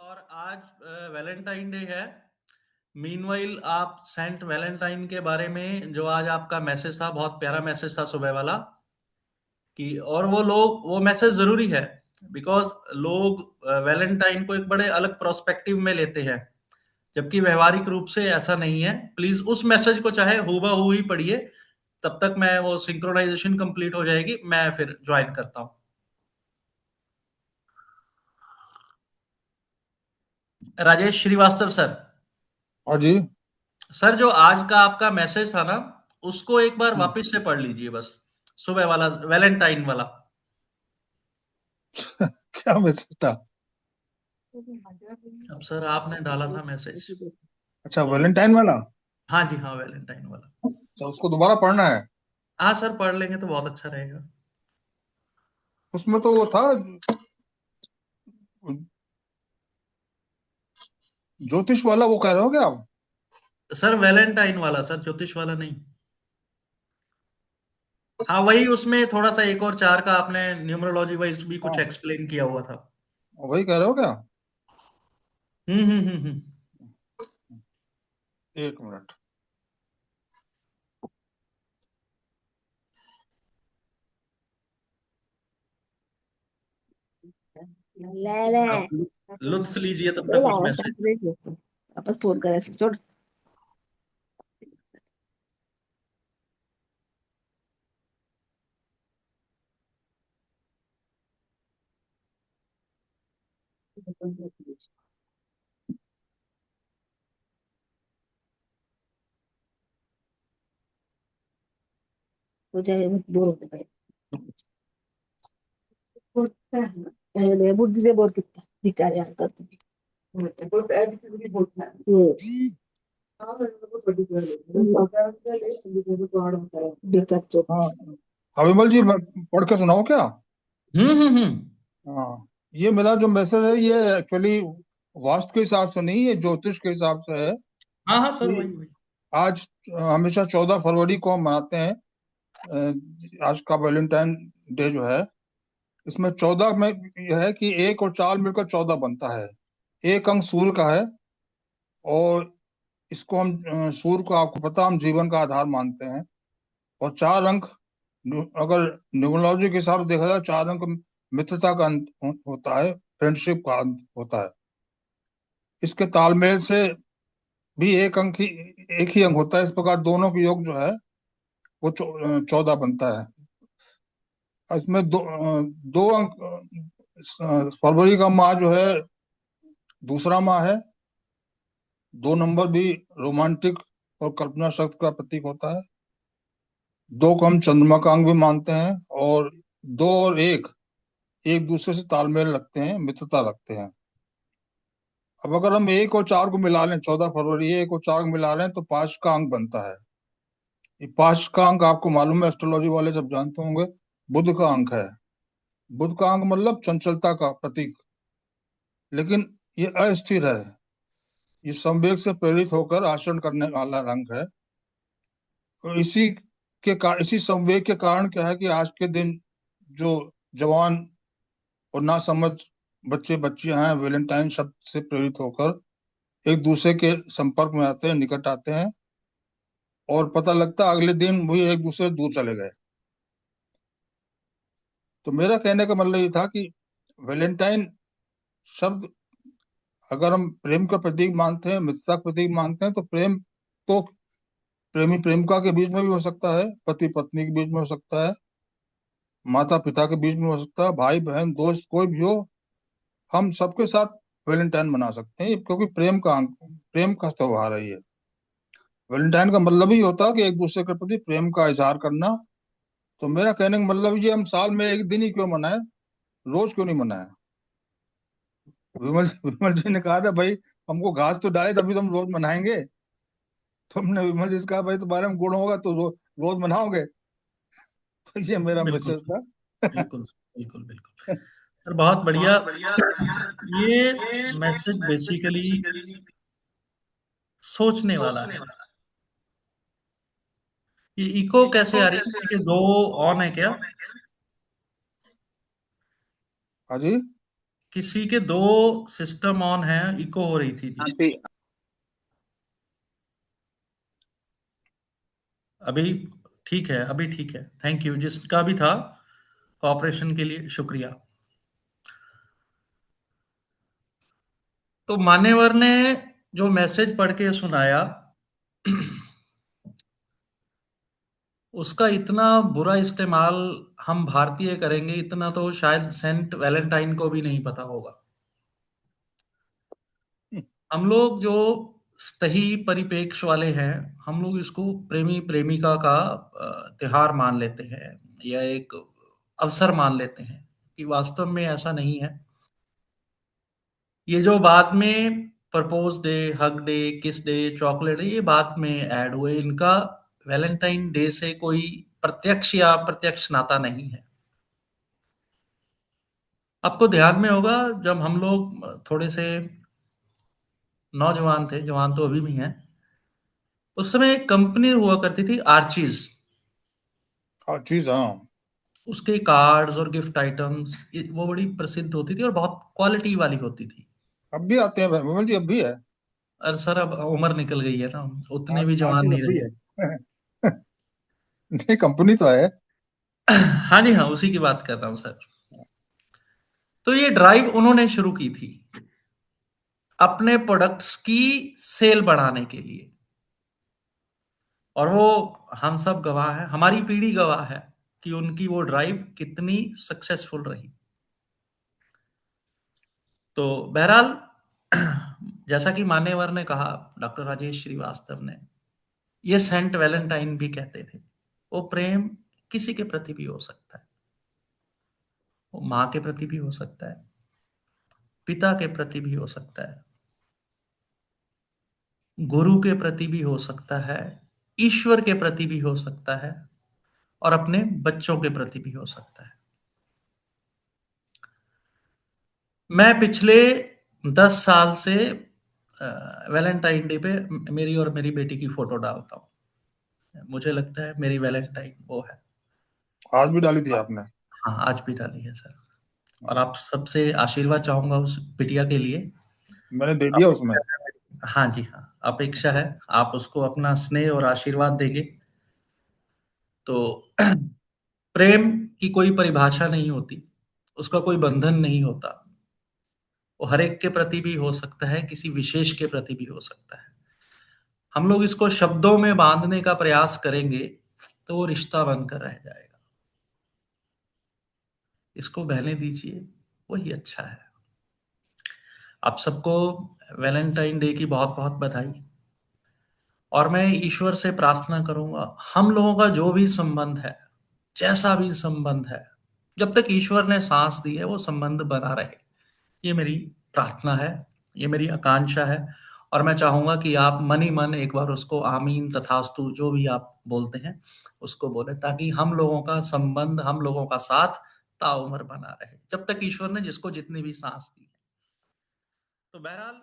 और आज Valentine day है। मीनवाइल आप सेंट वैलेंटाइन के बारे में जो आज आपका मैसेज था, बहुत प्यारा मैसेज था सुबह वाला। कि और वो मैसेज जरूरी है। बिकॉज लोग वैलेंटाइन को एक बड़े अलग प्रोस्पेक्टिव में लेते हैं, जबकि व्यवहारिक रूप से ऐसा नहीं है। प्लीज उस मैसेज को चाहे हूबहू ही पढ़िए। तब तक मैं वो सिंक्रोनाइजेशन कंप्लीट हो जाएगी, मैं फिर ज्वाइन करता हूँ। राजेश श्रीवास्तव सर। हाँ जी। सर, जो आज का आपका मैसेज था ना, उसको एक बार हम्म। वापस से पढ़ लीजिए बस। सुबह वाला वैलेंटाइन वाला। क्या मैसेज था? अब सर आपने डाला था मैसेज। अच्छा, वैलेंटाइन वाला। हाँ जी, हाँ, वैलेंटाइन वाला। अच्छा, उसको दोबारा पढ़ना है। हाँ सर, पढ़ लेंगे तो बहुत अच्छा रहेगा। उसमें तो वो था, ज्योतिष वाला, वो कह रहे हो क्या आप? सर वैलेंटाइन वाला सर, ज्योतिष वाला नहीं। हाँ वही, उसमें थोड़ा सा एक और चार का आपने न्यूमरोलॉजी वाइज भी कुछ हाँ, एक्सप्लेन किया हुआ था। वही कह रहे हो क्या? हम्म। एक मिनट। ले ले आप लुत्फ लीजिए तब तक उस बोला मैसेज। वापस फोन करे छोड़। मुझे मत बोल दे भाई। पहले बुद्धि से बोल कितना धिकार यार करते हैं। बेकार चोट। हाँ, अविमल जी, मैं पढ़ के सुनाऊं क्या? हम्म। हाँ, ये मेरा जो मैसेज है, ये एक्चुअली वास्तु के हिसाब से नहीं, ये ज्योतिष के हिसाब से है। हाँ हाँ सर, वही कि वही। आज हमेशा 14 फरवरी को हम मनाते हैं। आज का वैलेंटाइन डे जो है, इसमें 14 में यह है कि 1 और 4 मिलकर 14 बनता है। एक अंक सूर्य का है, और इसको हम सूर्य को, आपको पता, हम जीवन का आधार मानते हैं। और 4 अंक, अगर न्यूमरोलॉजी के हिसाब से देखा जाए, 4 अंक मित्रता का अंत होता है, फ्रेंडशिप का अंत होता है। इसके तालमेल से भी एक ही अंक होता है। इस प्रकार दोनों के योग जो है वो 14 बनता है। इसमें दो अंक, फरवरी का माह जो है दूसरा माह है। 2 नंबर भी रोमांटिक और कल्पना शक्ति का प्रतीक होता है। 2 को हम चंद्रमा का अंक भी मानते हैं। और 2 और 1 एक दूसरे से तालमेल रखते हैं, मित्रता रखते हैं। अब अगर हम 1 और 4 को मिला लें, 14 फरवरी, 1 और 4 को मिला लें, तो 5 का अंक बनता है। ये 5 का अंक आपको मालूम है, एस्ट्रोलॉजी वाले सब जानते होंगे, बुध का अंक है। बुध का अंक मतलब चंचलता का प्रतीक। लेकिन ये अस्थिर है, ये संवेग से प्रेरित होकर आचरण करने वाला रंग है। तो इसी संवेग के कारण क्या है कि आज के दिन जो जवान और नासमझ बच्चे बच्चियां हैं, वैलेंटाइन शब्द से प्रेरित होकर एक दूसरे के संपर्क में आते हैं, निकट आते हैं, और पता लगता है अगले दिन वही एक दूसरे से दूर चले गए। तो मेरा कहने का मतलब ये था कि वैलेंटाइन शब्द, अगर हम प्रेम का प्रतीक मानते हैं, मित्रता का प्रतीक मानते हैं, तो प्रेम तो प्रेमी प्रेमिका के बीच में भी हो सकता है, पति पत्नी के बीच में हो सकता है, माता पिता के बीच में हो सकता है, भाई बहन दोस्त कोई भी हो। हम सबके साथ वैलेंटाइन मना सकते हैं, क्योंकि प्रेम का त्योहार है ये। वैलेंटाइन का मतलब ही होता है कि एक दूसरे के प्रति प्रेम का इजहार करना। तो मेरा कहने का मतलब ये, हम साल में एक दिन ही क्यों मनाएं, रोज क्यों नहीं मनाएं? विमल विमल जी ने कहा था, भाई हमको घास तो डाले तभी तो हम रोज मनाएंगे। तुमने विमल जी से कहा, भाई तुम्हारे में गुण होगा तो रोज मनाओगे। तो ये मेरा बिल्कुल मैसेज सर, था। बिल्कुल बिल्कुल बिल्कुल। सर बहुत बढ़िया। ये मैसेज बेसिकली सोचने वाला है। ये इको कैसे आ रही है, किसी के दो ऑन है क्या? हाँ जी। किसी के दो सिस्टम ऑन है, इको हो रही थी जी। अभी अभी ठीक है, अभी ठीक है। थैंक यू, जिसका भी था कोऑपरेशन के लिए शुक्रिया। तो मान्यवर ने जो मैसेज पढ़ के सुनाया उसका इतना बुरा इस्तेमाल हम भारतीय करेंगे, इतना तो शायद सेंट वैलेंटाइन को भी नहीं पता होगा। हम लोग जो सही परिपेक्ष वाले हैं, हम लोग इसको प्रेमी प्रेमिका का त्योहार मान लेते हैं या एक अवसर मान लेते हैं, कि वास्तव में ऐसा नहीं है। ये जो बाद में प्रपोज डे, हग डे, किस डे, चॉकलेट डे, ये बाद में ऐड हुए, इनका वैलेंटाइन डे से कोई प्रत्यक्ष या अप्रत्यक्ष नाता नहीं है। आपको ध्यान में होगा जब हम लोग थोड़े से नौजवान थे, जवान तो अभी भी हैं, उस समय एक कंपनी हुआ करती थी आर्चीज। हाँ चीज, हाँ। उसके कार्ड्स और गिफ्ट आइटम्स वो बड़ी प्रसिद्ध होती थी और बहुत क्वालिटी वाली होती थी। अब भी आते हैं विमल जी, अब भी है। और सर अब उम्र निकल गई है ना, उतने भी जवान आरती नहीं अब भी रहे। है। नहीं, कंपनी तो है। हाँ जी हाँ, उसी की बात कर रहा हूँ सर। तो ये ड्राइव उन्होंने शुरू की थी अपने प्रोडक्ट्स की सेल बढ़ाने के लिए, और वो हम सब गवाह हैं, हमारी पीढ़ी गवाह है कि उनकी वो ड्राइव कितनी सक्सेसफुल रही। तो बहरहाल जैसा कि मान्यवर ने कहा, डॉक्टर राजेश श्रीवास्तव ने, ये सेंट वैलेंटाइन भी कहते थे। वो प्रेम किसी के प्रति भी हो सकता है, वो माँ के प्रति भी हो सकता है, पिता के प्रति भी हो सकता है, गुरु के प्रति भी हो सकता है, ईश्वर के प्रति भी हो सकता है, और अपने बच्चों के प्रति भी हो सकता है। मैं पिछले 10 साल से वैलेंटाइन डे पे मेरी और मेरी बेटी की फोटो डालता हूँ। मुझे लगता है मेरी वैलेंटाइन वो है। आज भी डाली थी आपने? हाँ, आज भी डाली है सर। और आप सबसे आशीर्वाद चाहूंगा उस बिटिया के लिए। मैंने दे दिया उसमें। हाँ जी हाँ, अपेक्षा है आप उसको अपना स्नेह और आशीर्वाद देंगे। तो प्रेम की कोई परिभाषा नहीं होती, उसका कोई बंधन नहीं होता। वो हर एक के प्रति भी हो सकता है, किसी विशेष के प्रति भी हो सकता है। हम लोग इसको शब्दों में बांधने का प्रयास करेंगे तो वो रिश्ता बनकर रह जाएगा। इसको बहने दीजिए, वही अच्छा है। आप सबको वैलेंटाइन डे की बहुत बहुत बधाई। और मैं ईश्वर से प्रार्थना करूंगा, हम लोगों का जो भी संबंध है, जैसा भी संबंध है, जब तक ईश्वर ने सांस दी है वो संबंध बना रहे। ये मेरी प्रार्थना है, ये मेरी आकांक्षा है। और मैं चाहूंगा कि आप मन ही मन एक बार उसको आमीन तथास्तु जो भी आप बोलते हैं उसको बोले, ताकि हम लोगों का संबंध, हम लोगों का साथ ताउम्र बना रहे, जब तक ईश्वर ने जिसको जितनी भी सांस दी है। तो बहरहाल